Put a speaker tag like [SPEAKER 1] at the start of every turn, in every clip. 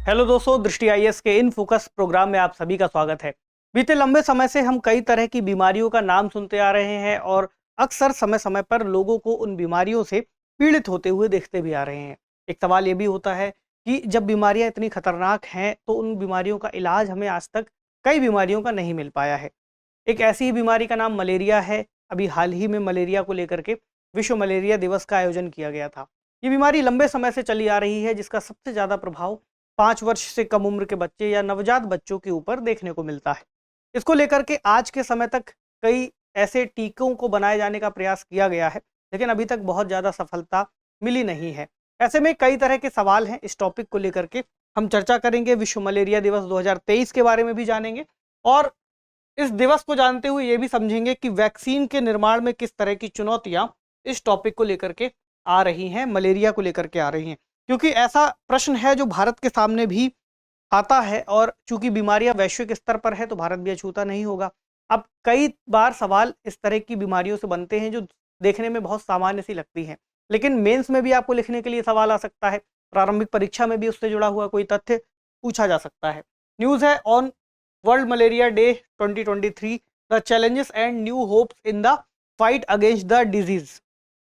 [SPEAKER 1] Hello दोस्तों, दृष्टि IAS के इन फोकस प्रोग्राम में आप सभी का स्वागत है। बीते लंबे समय से हम कई तरह की बीमारियों का नाम सुनते आ रहे हैं और अक्सर समय समय पर लोगों को उन बीमारियों से पीड़ित होते हुए देखते भी आ रहे हैं। एक सवाल ये भी होता है कि जब बीमारियां इतनी खतरनाक हैं तो उन बीमारियों का इलाज हमें आज तक कई बीमारियों का नहीं मिल पाया है। एक ऐसी ही बीमारी का नाम मलेरिया है। अभी हाल ही में मलेरिया को लेकर के विश्व मलेरिया दिवस का आयोजन किया गया था। ये बीमारी लंबे समय से चली आ रही है, जिसका सबसे ज़्यादा प्रभाव 5 वर्ष से कम उम्र के बच्चे या नवजात बच्चों के ऊपर देखने को मिलता है। इसको लेकर के आज के समय तक कई ऐसे टीकों को बनाए जाने का प्रयास किया गया है, लेकिन अभी तक बहुत ज़्यादा सफलता मिली नहीं है। ऐसे में कई तरह के सवाल हैं। इस टॉपिक को लेकर के हम चर्चा करेंगे। विश्व मलेरिया दिवस 2023 के बारे में भी जानेंगे और इस दिवस को जानते हुए ये भी समझेंगे कि वैक्सीन के निर्माण में किस तरह की चुनौतियां इस टॉपिक को लेकर के आ रही हैं, मलेरिया को लेकर के आ रही हैं। क्योंकि ऐसा प्रश्न है जो भारत के सामने भी आता है और चूंकि बीमारियां वैश्विक स्तर पर है तो भारत भी अछूता नहीं होगा। अब कई बार सवाल इस तरह की बीमारियों से बनते हैं जो देखने में बहुत सामान्य सी लगती हैं, लेकिन मेंस में भी आपको लिखने के लिए सवाल आ सकता है। प्रारंभिक परीक्षा में भी उससे जुड़ा हुआ कोई तथ्य पूछा जा सकता है। न्यूज़ है on world malaria day 2023, the challenges and new hopes in the fight against the disease.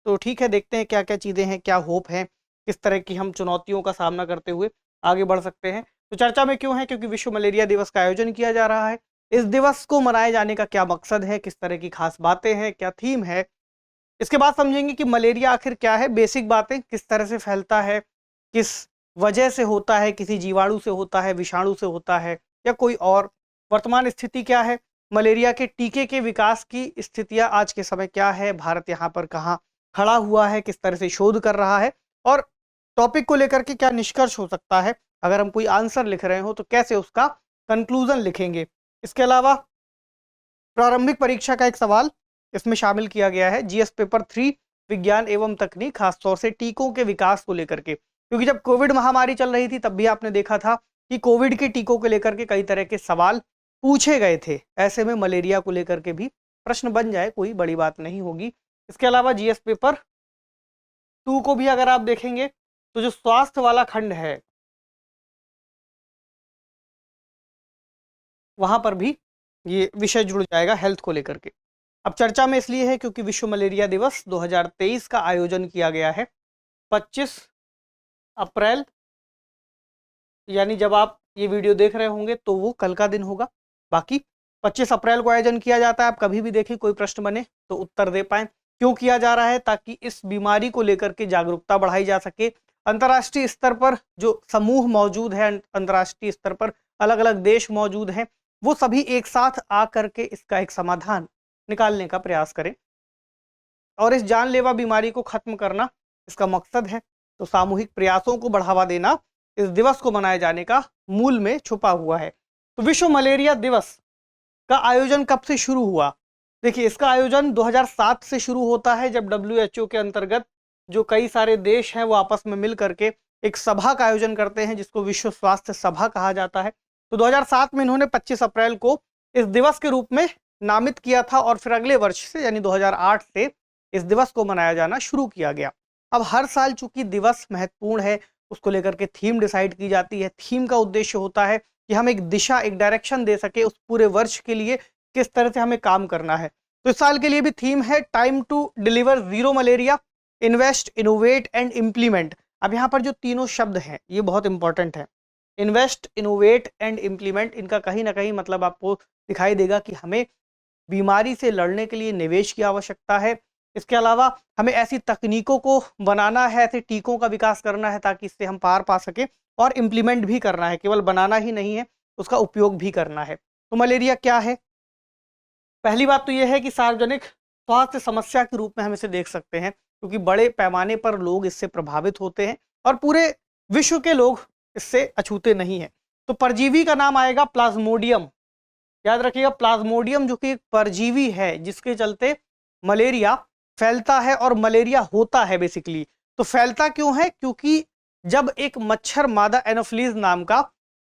[SPEAKER 1] तो ठीक है, देखते हैं क्या क्या चीज़ें हैं, क्या होप है, किस तरह की हम चुनौतियों का सामना करते हुए आगे बढ़ सकते हैं। तो चर्चा में क्यों है? क्योंकि विश्व मलेरिया दिवस का आयोजन किया जा रहा है। इस दिवस को मनाए जाने का क्या मकसद है, किस तरह की खास बातें हैं, क्या थीम है। इसके बाद समझेंगे कि मलेरिया आखिर क्या है, बेसिक बातें, किस तरह से फैलता है, किस वजह से होता है, किसी जीवाणु से होता है, विषाणु से होता है या कोई और, वर्तमान स्थिति क्या है, मलेरिया के टीके के विकास की स्थितियां आज के समय क्या है, भारत यहाँ पर कहाँ खड़ा हुआ है, किस तरह से शोध कर रहा है और टॉपिक को लेकर के क्या निष्कर्ष हो सकता है। अगर हम कोई आंसर लिख रहे हो तो कैसे उसका कंक्लूजन लिखेंगे। इसके अलावा प्रारंभिक परीक्षा का एक सवाल इसमें शामिल किया गया है, जीएस पेपर 3 विज्ञान एवं तकनीक, खासतौर से टीकों के विकास को लेकर के। क्योंकि जब कोविड महामारी चल रही थी तब भी आपने देखा था कि कोविड के टीकों को लेकर के कई तरह के सवाल पूछे गए थे। ऐसे में मलेरिया को लेकर के भी प्रश्न बन जाए कोई बड़ी बात नहीं होगी। इसके अलावा जीएस पेपर 2 को भी अगर आप देखेंगे तो जो स्वास्थ्य वाला खंड है वहां पर भी ये विषय जुड़ जाएगा हेल्थ को लेकर के। अब चर्चा में इसलिए है क्योंकि विश्व मलेरिया दिवस 2023 का आयोजन किया गया है 25 अप्रैल, यानी जब आप ये वीडियो देख रहे होंगे तो वो कल का दिन होगा। बाकी 25 अप्रैल को आयोजन किया जाता है। आप कभी भी देखें, कोई प्रश्न बने तो उत्तर दे पाएं। क्यों किया जा रहा है? ताकि इस बीमारी को लेकर के जागरूकता बढ़ाई जा सके। अंतर्राष्ट्रीय स्तर पर जो समूह मौजूद है, अंतर्राष्ट्रीय स्तर पर अलग अलग देश मौजूद हैं, वो सभी एक साथ आकर के इसका एक समाधान निकालने का प्रयास करें और इस जानलेवा बीमारी को खत्म करना इसका मकसद है। तो सामूहिक प्रयासों को बढ़ावा देना इस दिवस को मनाए जाने का मूल में छुपा हुआ है। तो विश्व मलेरिया दिवस का आयोजन कब से शुरू हुआ? देखिए, इसका आयोजन 2007 से शुरू होता है, जब WHO के अंतर्गत जो कई सारे देश हैं वो आपस में मिल करके एक सभा का आयोजन करते हैं जिसको विश्व स्वास्थ्य सभा कहा जाता है। तो 2007 में इन्होंने 25 अप्रैल को इस दिवस के रूप में नामित किया था और फिर अगले वर्ष से यानी 2008 से इस दिवस को मनाया जाना शुरू किया गया। अब हर साल चूंकि दिवस महत्वपूर्ण है, उसको लेकर के थीम डिसाइड की जाती है। थीम का उद्देश्य होता है कि हम एक दिशा, एक डायरेक्शन दे सके उस पूरे वर्ष के लिए, किस तरह से हमें काम करना है। तो इस साल के लिए भी थीम है time to deliver zero malaria, invest, innovate and implement. अब यहाँ पर जो तीनों शब्द हैं ये बहुत इंपॉर्टेंट है। इन्वेस्ट, इनोवेट एंड इम्प्लीमेंट, इनका कहीं ना कहीं मतलब आपको दिखाई देगा कि हमें बीमारी से लड़ने के लिए निवेश की आवश्यकता है। इसके अलावा हमें ऐसी तकनीकों को बनाना है, ऐसे टीकों का विकास करना है ताकि इससे हम पार पा सके और इम्प्लीमेंट भी करना है, केवल बनाना ही नहीं है, उसका उपयोग भी करना है। तो मलेरिया क्या है? पहली बात तो यह है कि सार्वजनिक स्वास्थ्य समस्या के रूप में हम इसे देख सकते हैं, क्योंकि बड़े पैमाने पर लोग इससे प्रभावित होते हैं और पूरे विश्व के लोग इससे अछूते नहीं हैं। तो परजीवी का नाम आएगा प्लाज्मोडियम। याद रखिएगा, प्लाज्मोडियम जो कि एक परजीवी है जिसके चलते मलेरिया फैलता है और मलेरिया होता है बेसिकली। तो फैलता क्यों है? क्योंकि जब एक मच्छर मादा एनोफिलीज नाम का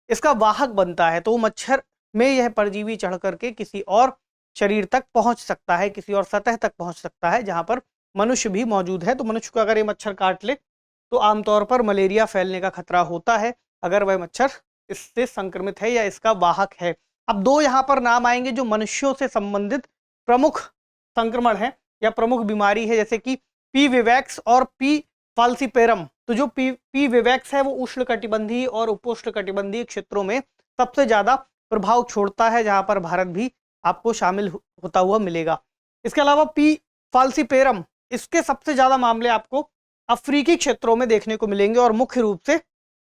[SPEAKER 1] इसका वाहक बनता है तो वो मच्छर में यह परजीवी चढ़ करके किसी और शरीर तक पहुंच सकता है, किसी और सतह तक पहुंच सकता है जहां पर मनुष्य भी मौजूद है। तो मनुष्य को अगर ये मच्छर काट ले तो आमतौर पर मलेरिया फैलने का खतरा होता है। अगर वह मच्छर इससे संक्रमित है या इसका वाहक है। अब दो यहाँ पर नाम आएंगे जो मनुष्यों से संबंधित प्रमुख संक्रमण है या प्रमुख बीमारी है, जैसे कि पी विवैक्स और पी फाल्सिपेरम। तो जो पी विवैक्स है वो उष्णकटिबंधीय और उपोष्णकटिबंधीय क्षेत्रों में सबसे ज्यादा प्रभाव छोड़ता है, जहां पर भारत भी आपको शामिल होता हुआ मिलेगा। इसके अलावा पी फाल्सिपेरम, इसके सबसे ज्यादा मामले आपको अफ्रीकी क्षेत्रों में देखने को मिलेंगे और मुख्य रूप से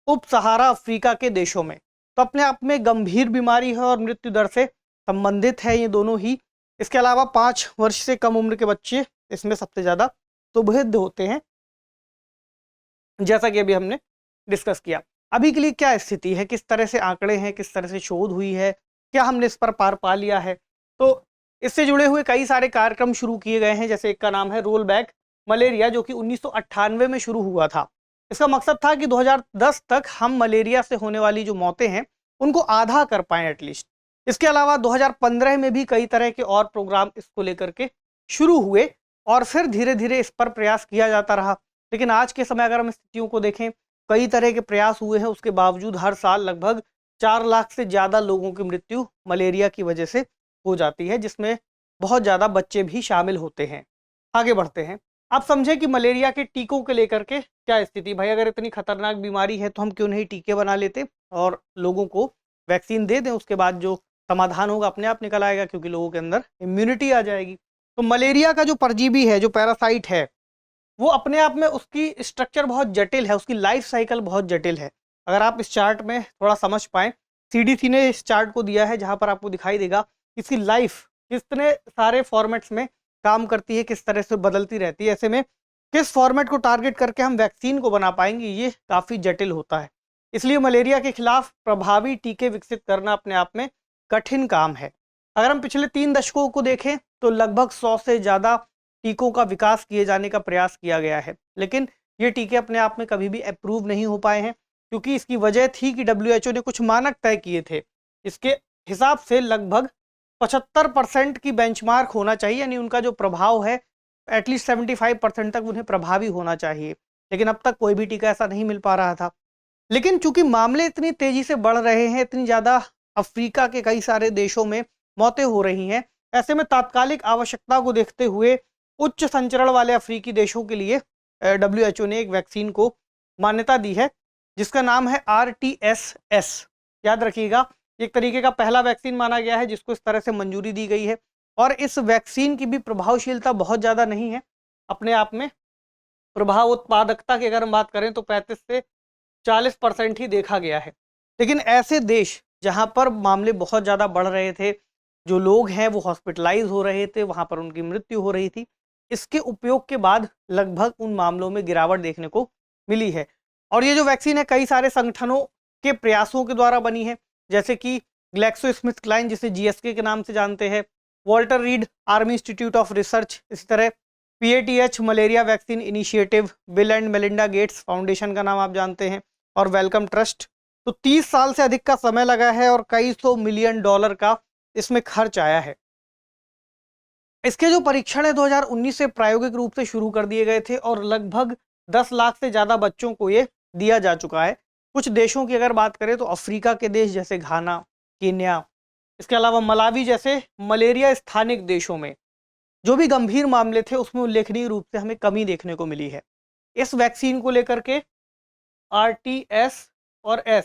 [SPEAKER 1] उप सहारा अफ्रीका के देशों में। तो अपने आप में गंभीर बीमारी है और मृत्यु दर से संबंधित है ये दोनों ही। इसके अलावा 5 वर्ष से कम उम्र के बच्चे इसमें सबसे ज्यादा सुभेद्य होते हैं, जैसा कि अभी हमने डिस्कस किया। अभी के लिए क्या स्थिति है, किस तरह से आंकड़े हैं, किस तरह से शोध हुई है, क्या हमने इस पर पार पा लिया है? तो इससे जुड़े हुए कई सारे कार्यक्रम शुरू किए गए हैं, जैसे एक का नाम है रोल बैक मलेरिया, जो कि 1998 में शुरू हुआ था। इसका मकसद था कि 2010 तक हम मलेरिया से होने वाली जो मौतें हैं उनको आधा कर पाएं एटलीस्ट। इसके अलावा 2015 में भी कई तरह के और प्रोग्राम इसको लेकर के शुरू हुए और फिर धीरे धीरे इस पर प्रयास किया जाता रहा। लेकिन आज के समय अगर हम स्थितियों को देखें, कई तरह के प्रयास हुए हैं, उसके बावजूद हर साल लगभग 4 लाख से ज़्यादा लोगों की मृत्यु मलेरिया की वजह से हो जाती है, जिसमें बहुत ज़्यादा बच्चे भी शामिल होते हैं। आगे बढ़ते हैं। आप समझें कि मलेरिया के टीकों के लेकर के क्या स्थिति। भाई अगर इतनी खतरनाक बीमारी है तो हम क्यों नहीं टीके बना लेते और लोगों को वैक्सीन दे दें, उसके बाद जो समाधान होगा अपने आप निकल आएगा, क्योंकि लोगों के अंदर इम्यूनिटी आ जाएगी। तो मलेरिया का जो परजीवी है, जो पैरासाइट है, वो अपने आप में उसकी स्ट्रक्चर बहुत जटिल है, उसकी लाइफ साइकिल बहुत जटिल है। अगर आप इस चार्ट में थोड़ा समझ पाएँ, CDC ने इस चार्ट को दिया है जहाँ पर आपको दिखाई देगा इसकी लाइफ कितने सारे फॉर्मेट्स में काम करती है, किस तरह से बदलती रहती है। ऐसे में किस फॉर्मेट को टारगेट करके हम वैक्सीन को बना पाएंगे, ये काफ़ी जटिल होता है। इसलिए मलेरिया के खिलाफ प्रभावी टीके विकसित करना अपने आप में कठिन काम है। अगर हम पिछले 3 दशकों को देखें तो लगभग 100 से ज़्यादा टीकों का विकास किए जाने का प्रयास किया गया है, लेकिन ये टीके अपने आप में कभी भी अप्रूव नहीं हो पाए हैं, क्योंकि इसकी वजह थी कि WHO ने कुछ मानक तय किए थे। इसके हिसाब से लगभग 75% की बेंचमार्क होना चाहिए, यानी उनका जो प्रभाव है एटलीस्ट 75% तक उन्हें प्रभावी होना चाहिए। लेकिन अब तक कोई भी टीका ऐसा नहीं मिल पा रहा था। लेकिन चूंकि मामले इतनी तेजी से बढ़ रहे हैं, इतनी ज़्यादा अफ्रीका के कई सारे देशों में मौतें हो रही हैं, ऐसे में तात्कालिक आवश्यकता को देखते हुए उच्च संचरण वाले अफ्रीकी देशों के लिए WHO ने एक वैक्सीन को मान्यता दी है, जिसका नाम है RTS-S। याद रखिएगा, एक तरीके का पहला वैक्सीन माना गया है जिसको इस तरह से मंजूरी दी गई है। और इस वैक्सीन की भी प्रभावशीलता बहुत ज़्यादा नहीं है अपने आप में। प्रभाव उत्पादकता की अगर हम बात करें तो 35 से 40% ही देखा गया है। लेकिन ऐसे देश जहां पर मामले बहुत ज़्यादा बढ़ रहे थे, जो लोग हैं वो हॉस्पिटलाइज हो रहे थे, वहां पर उनकी मृत्यु हो रही थी, इसके उपयोग के बाद लगभग उन मामलों में गिरावट देखने को मिली है। और ये जो वैक्सीन है कई सारे संगठनों के प्रयासों के द्वारा बनी है, जैसे कि ग्लैक्सोस्मिथक्लाइन, जिसे GSK के नाम से जानते हैं, Walter read army institute of research, इसी तरह PATH malaria vaccine initiative, bill and Melinda Gates foundation का नाम आप जानते हैं, और वेलकम ट्रस्ट। तो 30 साल से अधिक का समय लगा है और कई $100 मिलियन का इसमें खर्च आया है। इसके जो परीक्षण है 2019 से प्रायोगिक रूप से शुरू कर दिए गए थे और लगभग 10 लाख से ज़्यादा बच्चों को ये दिया जा चुका है। कुछ देशों की अगर बात करें तो अफ्रीका के देश जैसे घाना, केन्या, इसके अलावा मलावी जैसे मलेरिया स्थानिक देशों में जो भी गंभीर मामले थे उसमें उल्लेखनीय रूप से हमें कमी देखने को मिली है। इस वैक्सीन को लेकर के RTS और S,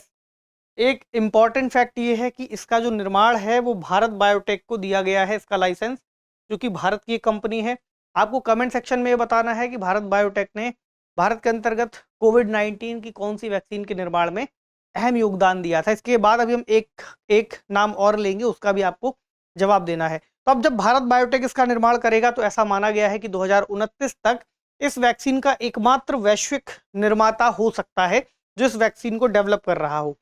[SPEAKER 1] एक इम्पॉर्टेंट फैक्ट ये है कि इसका जो निर्माण है वो भारत बायोटेक को दिया गया है, इसका लाइसेंस, जो कि भारत की एक कंपनी है। आपको कमेंट सेक्शन में ये बताना है कि भारत बायोटेक ने भारत के अंतर्गत कोविड-19 की कौन सी वैक्सीन के निर्माण में अहम योगदान दिया था। इसके बाद अभी हम एक नाम और लेंगे, उसका भी आपको जवाब देना है। तो अब जब भारत बायोटेक इसका निर्माण करेगा तो ऐसा माना गया है कि 2029 तक इस वैक्सीन का एकमात्र वैश्विक निर्माता हो सकता है जो इस वैक्सीन को डेवलप कर रहा हो।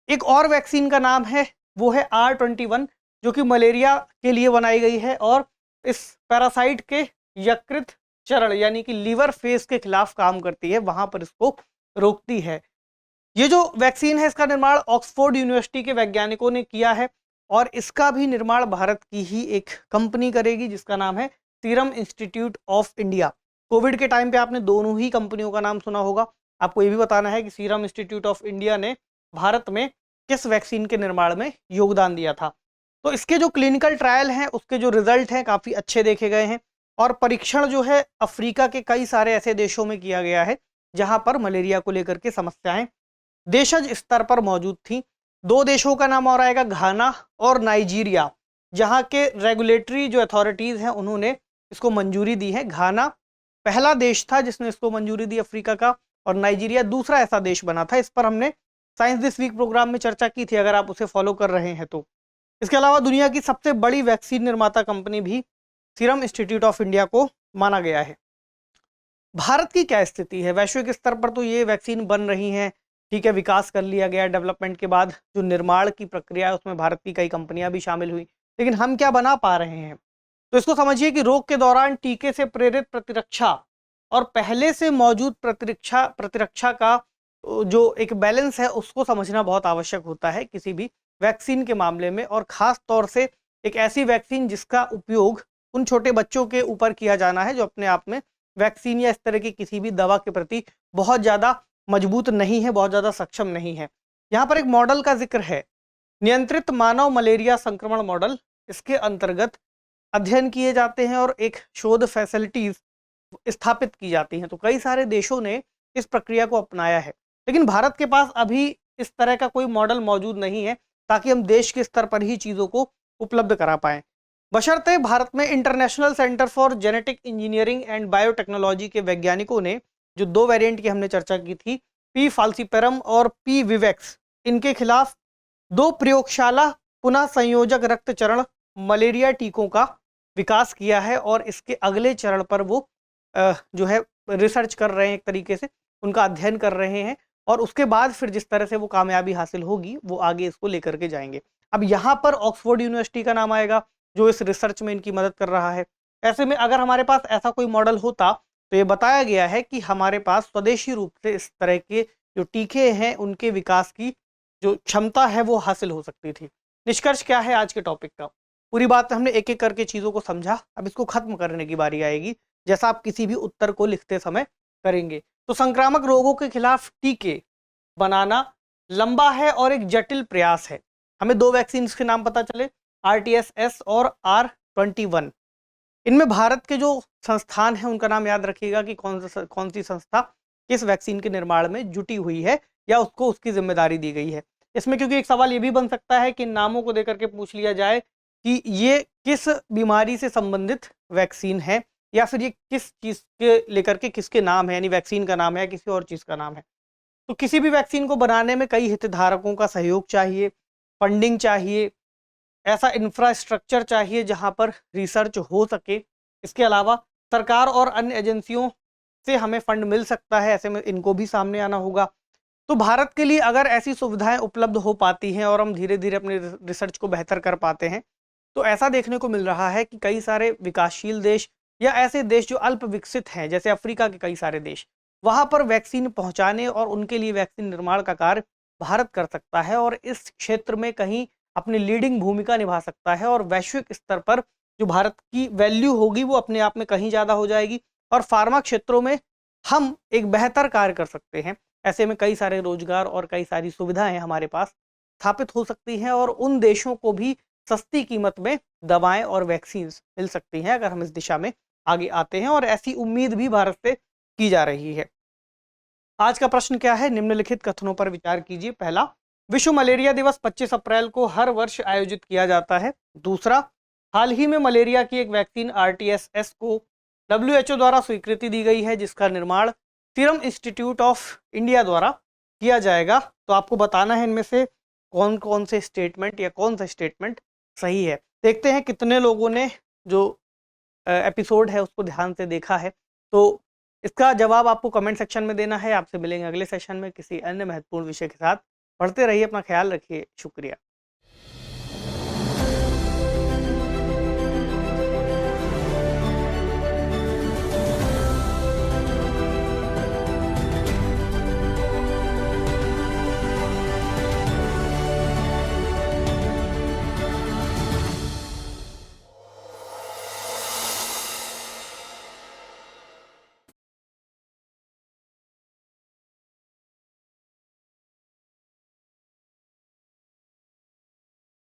[SPEAKER 1] एक और वैक्सीन का नाम है, वो है R21, जो कि मलेरिया के लिए बनाई गई है और इस पैरासाइट के यकृत चरण यानी कि लीवर फेज के खिलाफ काम करती है, वहां पर इसको रोकती है। ये जो वैक्सीन है इसका निर्माण ऑक्सफोर्ड यूनिवर्सिटी के वैज्ञानिकों ने किया है और इसका भी निर्माण भारत की ही एक कंपनी करेगी जिसका नाम है serum institute of India. Covid के टाइम पे आपने दोनों ही कंपनियों का नाम सुना होगा। आपको ये भी बताना है कि सीरम इंस्टीट्यूट ऑफ इंडिया ने भारत में किस वैक्सीन के निर्माण में योगदान दिया था। तो इसके जो क्लिनिकल ट्रायल हैं उसके जो रिजल्ट हैं काफ़ी अच्छे देखे गए हैं और परीक्षण जो है अफ्रीका के कई सारे ऐसे देशों में किया गया है जहां पर मलेरिया को लेकर के समस्याएं देशज स्तर पर मौजूद थी। दो देशों का नाम और आएगा, घाना और नाइजीरिया, जहां के रेगुलेटरी जो अथॉरिटीज़ हैं उन्होंने इसको मंजूरी दी है। घाना पहला देश था जिसने इसको मंजूरी दी अफ्रीका का, और नाइजीरिया दूसरा ऐसा देश बना था। इस पर हमने साइंस दिस वीक प्रोग्राम में चर्चा की थी, अगर आप उसे फॉलो कर रहे हैं तो। इसके अलावा दुनिया की सबसे बड़ी वैक्सीन निर्माता कंपनी भी सीरम इंस्टीट्यूट ऑफ इंडिया को माना गया है। भारत की क्या स्थिति है? वैश्विक स्तर पर तो ये वैक्सीन बन रही हैं, ठीक है, विकास कर लिया गया, डेवलपमेंट के बाद जो निर्माण की प्रक्रिया है उसमें भारत की कई कंपनियां भी शामिल हुई, लेकिन हम क्या बना पा रहे हैं? तो इसको समझिए कि रोग के दौरान टीके से प्रेरित प्रतिरक्षा और पहले से मौजूद प्रतिरक्षा का जो एक बैलेंस है उसको समझना बहुत आवश्यक होता है किसी भी वैक्सीन के मामले में, और खास तौर से एक ऐसी वैक्सीन जिसका उपयोग उन छोटे बच्चों के ऊपर किया जाना है जो अपने आप में वैक्सीन या इस तरह की किसी भी दवा के प्रति बहुत ज़्यादा मजबूत नहीं है, बहुत ज़्यादा सक्षम नहीं है। यहाँ पर एक मॉडल का जिक्र है, नियंत्रित मानव मलेरिया संक्रमण मॉडल। इसके अंतर्गत अध्ययन किए जाते हैं और एक शोध फैसिलिटीज स्थापित की जाती हैं। तो कई सारे देशों ने इस प्रक्रिया को अपनाया है, लेकिन भारत के पास अभी इस तरह का कोई मॉडल मौजूद नहीं है ताकि हम देश के स्तर पर ही चीज़ों को उपलब्ध करा पाएँ। बशर्ते भारत में international centre for genetic engineering and biotechnology के वैज्ञानिकों ने जो दो वेरिएंट की हमने चर्चा की थी, पी फाल्सिपेरम और पी विवेक्स, इनके खिलाफ दो प्रयोगशाला पुनः संयोजक रक्त चरण मलेरिया टीकों का विकास किया है और इसके अगले चरण पर वो जो है रिसर्च कर रहे हैं, एक तरीके से उनका अध्ययन कर रहे हैं, और उसके बाद फिर जिस तरह से वो कामयाबी हासिल होगी वो आगे इसको लेकर के जाएंगे। अब यहाँ पर ऑक्सफोर्ड यूनिवर्सिटी का नाम आएगा जो इस रिसर्च में इनकी मदद कर रहा है। ऐसे में अगर हमारे पास ऐसा कोई मॉडल होता तो ये बताया गया है कि हमारे पास स्वदेशी रूप से इस तरह के जो टीके हैं उनके विकास की जो क्षमता है वो हासिल हो सकती थी। निष्कर्ष क्या है आज के टॉपिक का? पूरी बात हमने एक एक करके चीज़ों को समझा, अब इसको खत्म करने की बारी आएगी, जैसा आप किसी भी उत्तर को लिखते समय करेंगे। तो संक्रामक रोगों के खिलाफ टीके बनाना लंबा है और एक जटिल प्रयास है। हमें दो वैक्सीन के नाम पता चले, RTS और R21। इनमें भारत के जो संस्थान हैं उनका नाम याद रखिएगा कि कौन सी संस्था किस वैक्सीन के निर्माण में जुटी हुई है या उसको उसकी जिम्मेदारी दी गई है। इसमें क्योंकि एक सवाल ये भी बन सकता है कि नामों को देकर के पूछ लिया जाए कि ये किस बीमारी से संबंधित वैक्सीन है या फिर ये किस चीज़ के लेकर के किसके नाम है, यानी वैक्सीन का नाम है या किसी और चीज़ का नाम है। तो किसी भी वैक्सीन को बनाने में कई हितधारकों का सहयोग चाहिए, फंडिंग चाहिए, ऐसा इंफ्रास्ट्रक्चर चाहिए जहां पर रिसर्च हो सके। इसके अलावा सरकार और अन्य एजेंसियों से हमें फंड मिल सकता है, ऐसे में इनको भी सामने आना होगा। तो भारत के लिए अगर ऐसी सुविधाएं उपलब्ध हो पाती हैं और हम धीरे धीरे अपने रिसर्च को बेहतर कर पाते हैं, तो ऐसा देखने को मिल रहा है कि कई सारे विकासशील देश या ऐसे देश जो अल्प विकसित हैं, जैसे अफ्रीका के कई सारे देश, वहां पर वैक्सीन पहुंचाने और उनके लिए वैक्सीन निर्माण का कार्य भारत कर सकता है और इस क्षेत्र में कहीं अपनी लीडिंग भूमिका निभा सकता है, और वैश्विक स्तर पर जो भारत की वैल्यू होगी वो अपने आप में कहीं ज़्यादा हो जाएगी और फार्मा क्षेत्रों में हम एक बेहतर कार्य कर सकते हैं। ऐसे में कई सारे रोजगार और कई सारी सुविधाएं हमारे पास स्थापित हो सकती हैं और उन देशों को भी सस्ती कीमत में दवाएं और वैक्सीन मिल सकती हैं अगर हम इस दिशा में आगे आते हैं, और ऐसी उम्मीद भी भारत से की जा रही है। आज का प्रश्न क्या है? निम्नलिखित कथनों पर विचार कीजिए। पहला, विश्व मलेरिया दिवस 25 अप्रैल को हर वर्ष आयोजित किया जाता है। दूसरा, हाल ही में मलेरिया की एक वैक्सीन RTS को WHO द्वारा स्वीकृति दी गई है जिसका निर्माण सीरम इंस्टीट्यूट ऑफ इंडिया द्वारा किया जाएगा। तो आपको बताना है इनमें से कौन कौन से स्टेटमेंट या कौन सा स्टेटमेंट सही है। देखते हैं कितने लोगों ने जो एपिसोड है उसको ध्यान से देखा है। तो इसका जवाब आपको कमेंट सेक्शन में देना है। आपसे मिलेंगे अगले सेशन में किसी अन्य महत्वपूर्ण विषय के साथ। पढ़ते रहिए, अपना ख्याल रखिए। शुक्रिया।